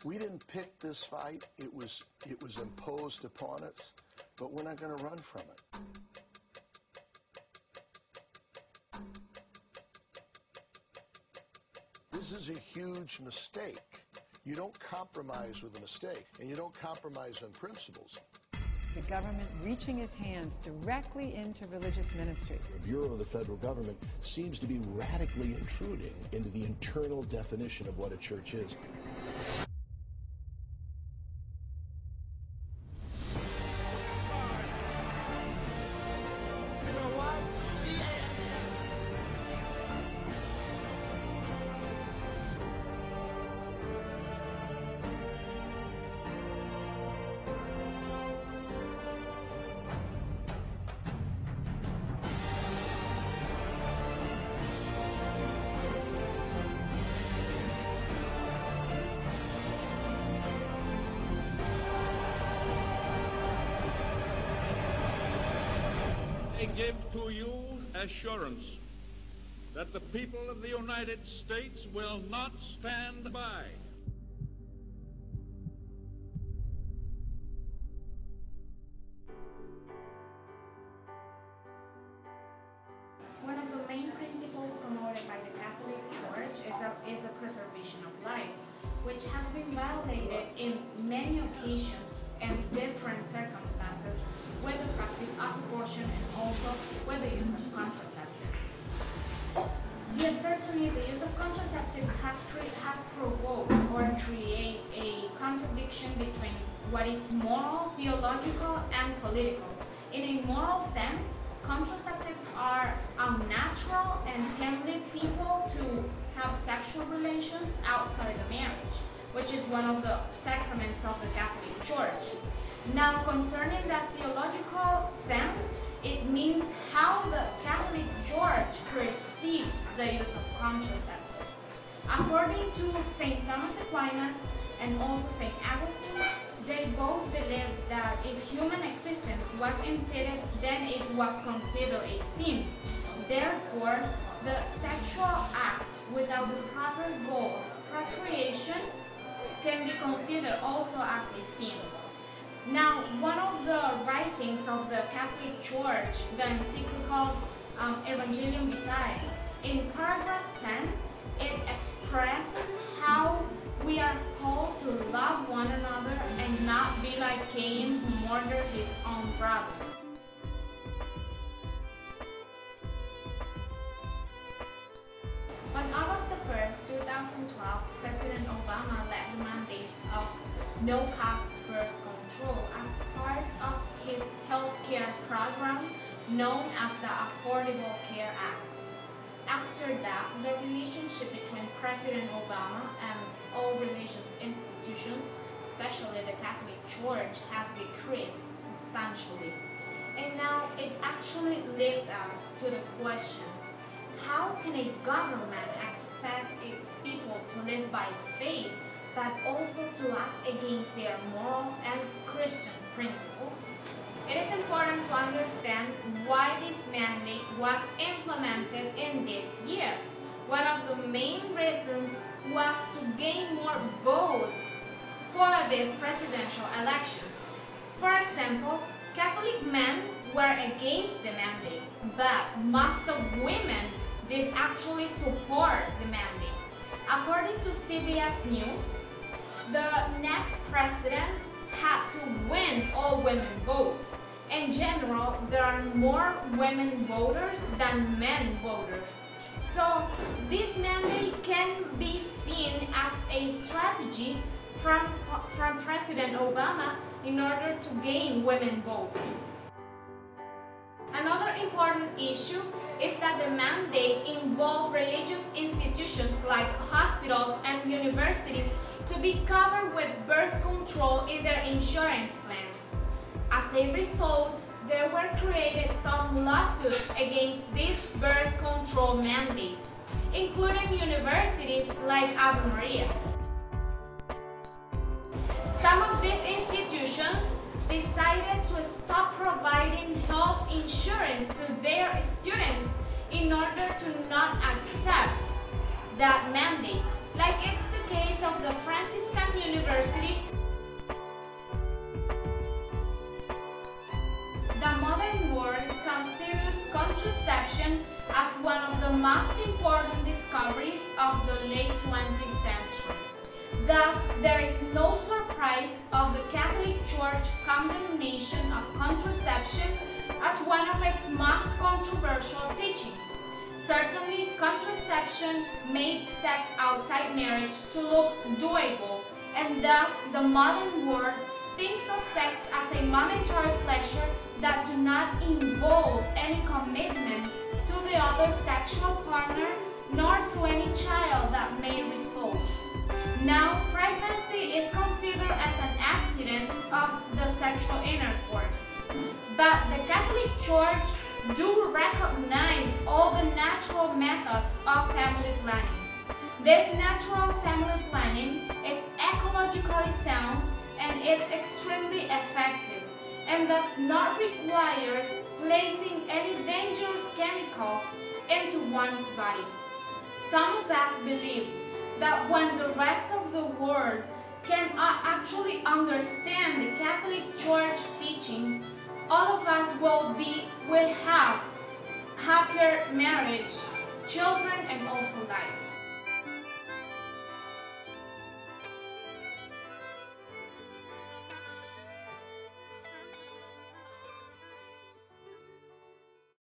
We didn't pick this fight. It was imposed upon us, but we're not going to run from it. This is a huge mistake. You don't compromise with a mistake, and you don't compromise on principles. The government reaching its hands directly into religious ministry. The Bureau of the federal government seems to be radically intruding into the internal definition of what a church is. I give to you assurance that the people of the United States will not stand by. One of the main principles promoted by the Catholic Church is the preservation of life, which has been violated in many occasions and different circumstances with the practice of abortion and also with the use of contraceptives. Yes, certainly the use of contraceptives has provoked or created a contradiction between what is moral, theological, and political. In a moral sense, contraceptives are unnatural and can lead people to have sexual relations outside of marriage, which is one of the sacraments of the Catholic Church. Now, concerning that theological sense, it means how the Catholic Church perceives the use of contraceptives. According to St. Thomas Aquinas and also St. Augustine, they both believed that if human existence was impeded, then it was considered a sin. Therefore, the sexual act without the proper goal of procreation can be considered also as a sin. Now, one of the writings of the Catholic Church, the encyclical Evangelium Vitae, in paragraph 10, it expresses how we are called to love one another and not be like Cain, who murdered his own brother. On August 1st, 2012, President Obama led the mandate of no-cost birth control as part of his healthcare program known as the Affordable Care Act. After that, the relationship between President Obama and all religious institutions, especially the Catholic Church, has decreased substantially. And now it actually leads us to the question, how can a government expect its people to live by faith but also to act against their moral and Christian principles? It is important to understand why this mandate was implemented in this year. One of the main reasons was to gain more votes for these presidential elections. For example, Catholic men were against the mandate, but most of women did actually support the mandate. According to CBS News, the next president had to win all women votes. In general, there are more women voters than men voters. So this mandate can be seen as a strategy from President Obama in order to gain women votes. Another important issue is that the mandate involved religious institutions like hospitals and universities to be covered with birth control in their insurance plans. As a result, there were created some lawsuits against this birth control mandate, including universities like Ave Maria. Some of these institutions decided to stop providing health insurance to their students in order to not accept that mandate, like it's the case of the Franciscan University, the modern world considers contraception as one of the most important discoveries of the late 20th century. Thus, there is no surprise of the Catholic Church condemnation of contraception as one of its most controversial teachings. Certainly, contraception made sex outside marriage to look doable, and thus the modern world thinks of sex as a momentary pleasure that do not involve any commitment to the other sexual partner nor to any child that may result. Now, pregnancy is considered as an accident of the sexual intercourse, but the Catholic Church do recognize all the natural methods of family planning. This natural family planning is ecologically sound and it's extremely effective and does not require placing any dangerous chemical into one's body. Some of us believe that when the rest of the world can actually understand the Catholic Church teachings, all of us will have happier marriage, children, and also life.